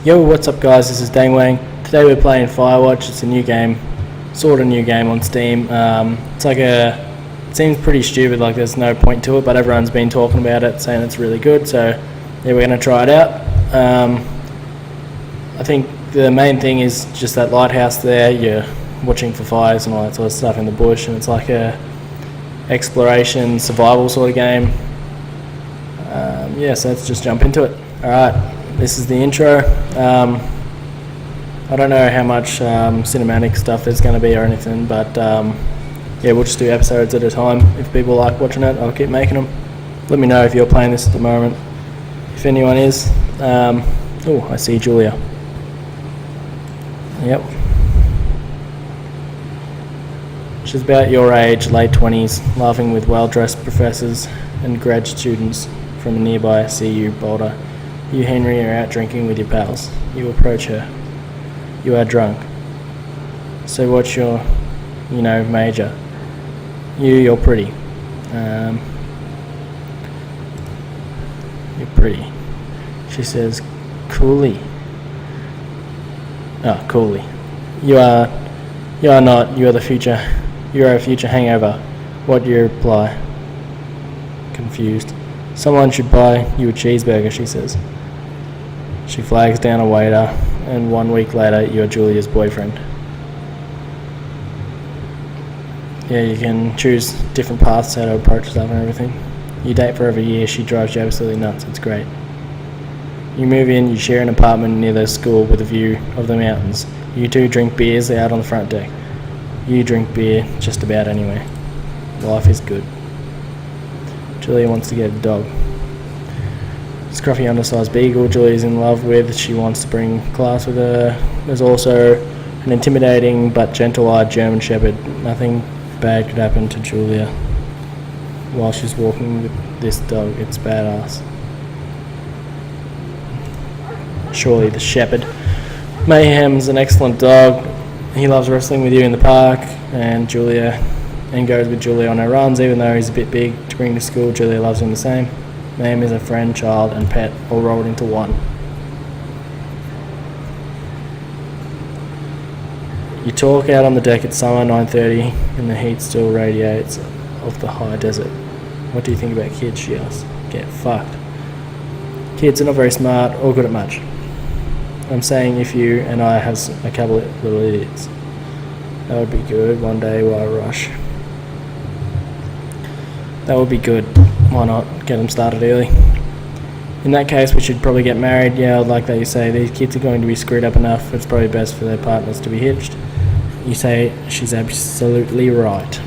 Yo, what's up guys, this is Dang Wang. Today we're playing Firewatch. It's a new game, sort of new game on Steam. It seems pretty stupid, like there's no point to it, but everyone's been talking about it, saying it's really good, so yeah, we're going to try it out. I think the main thing is just that lighthouse there. You're watching for fires and all that sort of stuff in the bush, and it's like a exploration, survival sort of game. So let's just jump into it. Alright. This is the intro. I don't know how much cinematic stuff there's going to be or anything, but we'll just do episodes at a time. If people like watching it, I'll keep making them. Let me know if you're playing this at the moment. If anyone is. I see Julia. Yep. She's about your age, late 20s, laughing with well-dressed professors and grad students from a nearby CU Boulder. You, Henry, are out drinking with your pals. You approach her. You are drunk. So what's your, major? You're pretty. You're pretty. She says, coolly. Oh, coolly. You are not. You are the future. You are a future hangover. What do you reply? Confused. Someone should buy you a cheeseburger, she says. She flags down a waiter, and 1 week later, you're Julia's boyfriend. Yeah, you can choose different paths how to approach stuff and everything. You date for over a year, she drives you absolutely nuts, it's great. You move in, you share an apartment near the school with a view of the mountains. You two drink beers out on the front deck. You drink beer just about anywhere. Life is good. Julia wants to get a dog. Scruffy undersized beagle Julia's in love with. She wants to bring class with her. There's also an intimidating but gentle-eyed German Shepherd. Nothing bad could happen to Julia while she's walking with this dog. It's badass. Surely the Shepherd. Mayhem's an excellent dog. He loves wrestling with you in the park, and goes with Julia on her runs, even though he's a bit big to bring to school. Julia loves him the same. Mayhem is a friend, child, and pet, all rolled into one. You talk out on the deck at summer, 9:30, and the heat still radiates off the high desert. What do you think about kids, she asks. Get fucked. Kids are not very smart or good at much. I'm saying if you and I have a couple of little idiots. That would be good, one day while I rush. That would be good. Why not get them started early? In that case, we should probably get married. Yeah, like that you say, these kids are going to be screwed up enough. It's probably best for their partners to be hitched. You say she's absolutely right.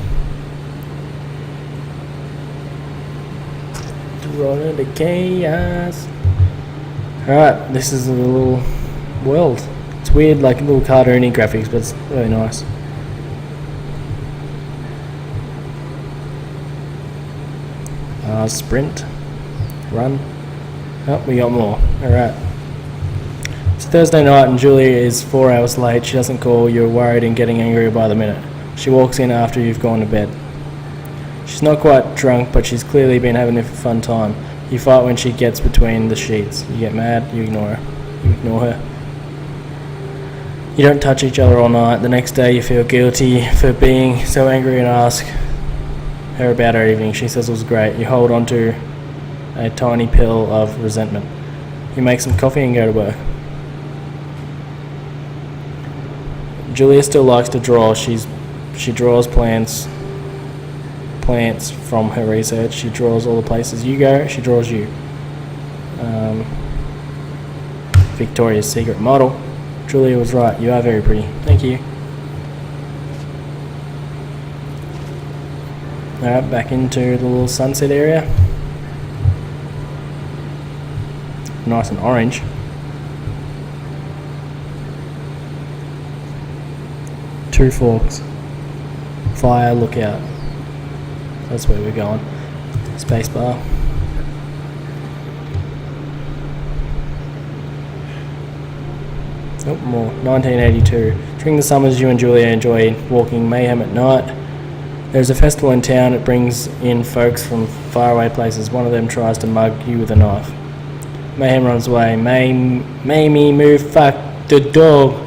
Roll into chaos. Alright, this is a little world. It's weird, like little cartoony graphics, but it's really nice. Sprint, run. Oh, we got more. Alright. It's Thursday night and Julia is 4 hours late. She doesn't call. You're worried and getting angrier by the minute. She walks in after you've gone to bed. She's not quite drunk, but she's clearly been having a fun time. You fight when she gets between the sheets. You get mad, you ignore her. You don't touch each other all night. The next day you feel guilty for being so angry and ask her about her evening. She says it was great. You hold on to a tiny pill of resentment. You make some coffee and go to work. Julia still likes to draw. She draws plants from her research. She draws all the places you go. She draws you. Victoria's Secret model. Julia was right. You are very pretty. Thank you. Alright, back into the little sunset area. Nice and orange. Two forks. Fire, lookout. That's where we're going. Spacebar. Oh, more. 1982. During the summers, you and Julia enjoy walking Mayhem at night. There's a festival in town. It brings in folks from faraway places. One of them tries to mug you with a knife. Mayhem runs away. Mamie, move, fuck the dog.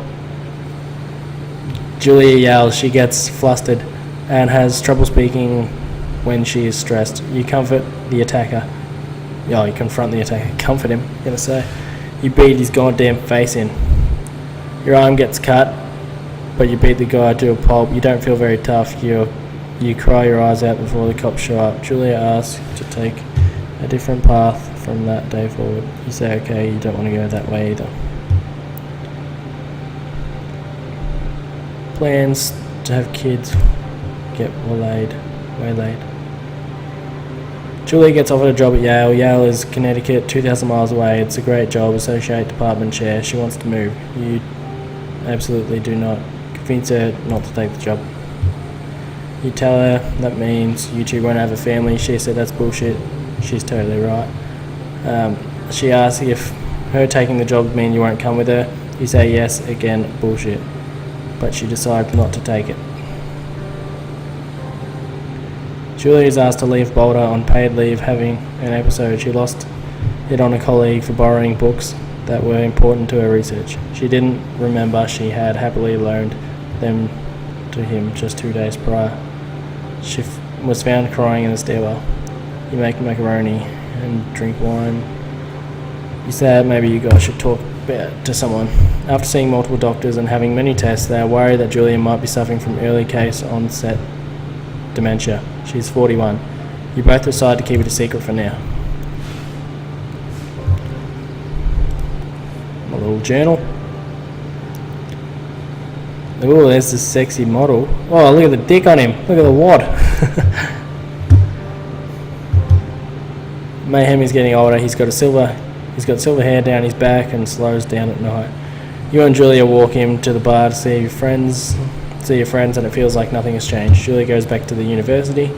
Julia yells. She gets flustered and has trouble speaking when she is stressed. You comfort the attacker. Oh, you confront the attacker. Comfort him, I'm gonna say. You beat his goddamn face in. Your arm gets cut, but you beat the guy to a pulp. You don't feel very tough. You cry your eyes out before the cops show up. Julia asks to take a different path from that day forward. You say okay, you don't want to go that way either. Plans to have kids get waylaid. Julia gets offered a job at Yale. Yale is Connecticut, 2,000 miles away. It's a great job, associate department chair. She wants to move. You absolutely do not. Convince her not to take the job. You tell her that means you two won't have a family. She said that's bullshit. She's totally right. She asks if her taking the job means you won't come with her. You say yes, again, bullshit. But she decides not to take it. Julia is asked to leave Boulder on paid leave, having an episode. She lost it on a colleague for borrowing books that were important to her research. She didn't remember she had happily loaned them to him just 2 days prior. She was found crying in the stairwell. You make macaroni and drink wine. You said maybe you guys should talk to someone. After seeing multiple doctors and having many tests, they are worried that Julia might be suffering from early case onset dementia. She's 41. You both decide to keep it a secret for now. My little journal. Oh, there's this sexy model. Oh, look at the dick on him. Look at the wad. Mayhem is getting older. He's got silver hair down his back and slows down at night. You and Julia walk him to the bar to see your friends, and it feels like nothing has changed. Julia goes back to the university.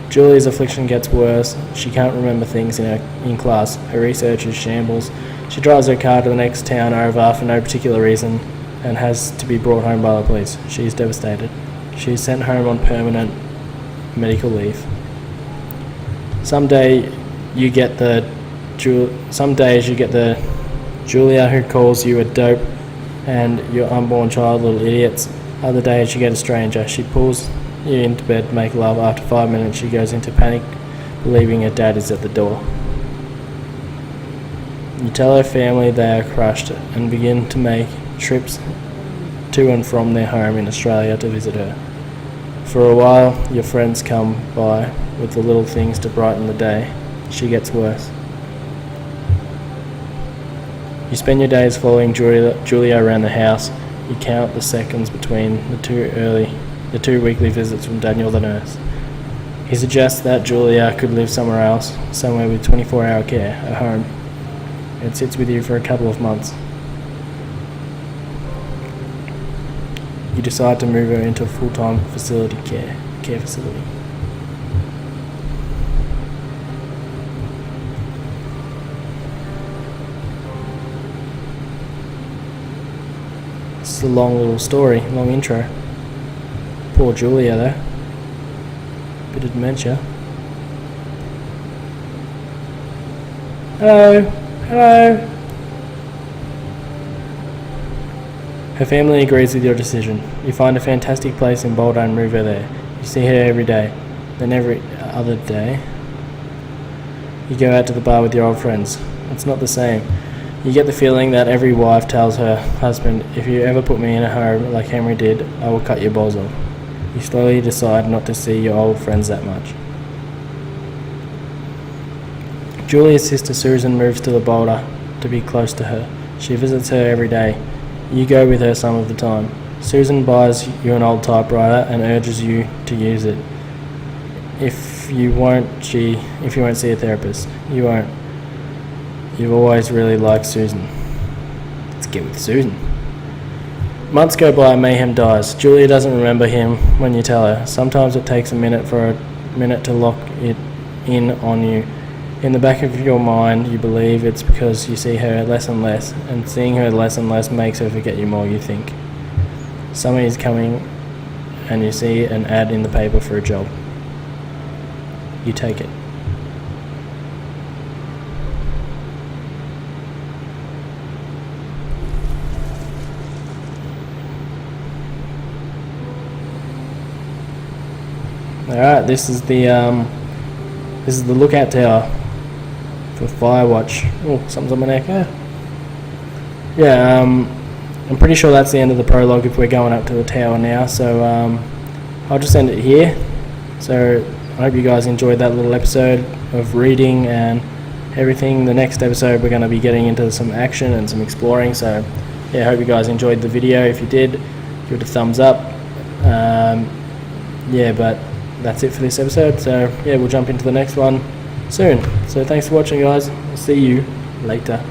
Julia's affliction gets worse. She can't remember things in class. Her research is shambles. She drives her car to the next town over for no particular reason and has to be brought home by the police. She is devastated. She is sent home on permanent medical leave. Some days you get the Julia who calls you a dope and your unborn child little idiots. Other days you get a stranger. She pulls you into bed to make love. After 5 minutes she goes into panic, believing her dad is at the door. You tell her family they are crushed and begin to make trips to and from their home in Australia to visit her. For a while your friends come by with the little things to brighten the day. She gets worse. You spend your days following Julia around the house. You count the seconds between the two weekly visits from Daniel the nurse. He suggests that Julia could live somewhere else, somewhere with 24-hour care, at home. It sits with you for a couple of months. You decide to move her into a full-time care facility. It's a long little story, long intro. Poor Julia though. Bit of dementia. Hello. Her family agrees with your decision. You find a fantastic place in Boulder and move her there. You see her every day. Then every other day, you go out to the bar with your old friends. It's not the same. You get the feeling that every wife tells her husband, if you ever put me in a home like Henry did, I will cut your balls off. You slowly decide not to see your old friends that much. Julia's sister Susan moves to the Boulder to be close to her. She visits her every day. You go with her some of the time. Susan buys you an old typewriter and urges you to use it. If you won't see a therapist, you won't. You've always really liked Susan. Let's get with Susan. Months go by and Mayhem dies. Julia doesn't remember him when you tell her. Sometimes it takes a minute to lock it in on you. In the back of your mind, you believe it's because you see her less and less, and seeing her less and less makes her forget you more, you think. Summer is coming, and you see an ad in the paper for a job. You take it. Alright, this is the lookout tower for Firewatch. Oh, something's on my neck. Yeah, I'm pretty sure that's the end of the prologue if we're going up to the tower now, so I'll just end it here. So I hope you guys enjoyed that little episode of reading and everything. The next episode we're going to be getting into some action and some exploring, so yeah, I hope you guys enjoyed the video. If you did, give it a thumbs up. Yeah, but that's it for this episode, so yeah, we'll jump into the next one soon. So thanks for watching, guys. I'll see you later.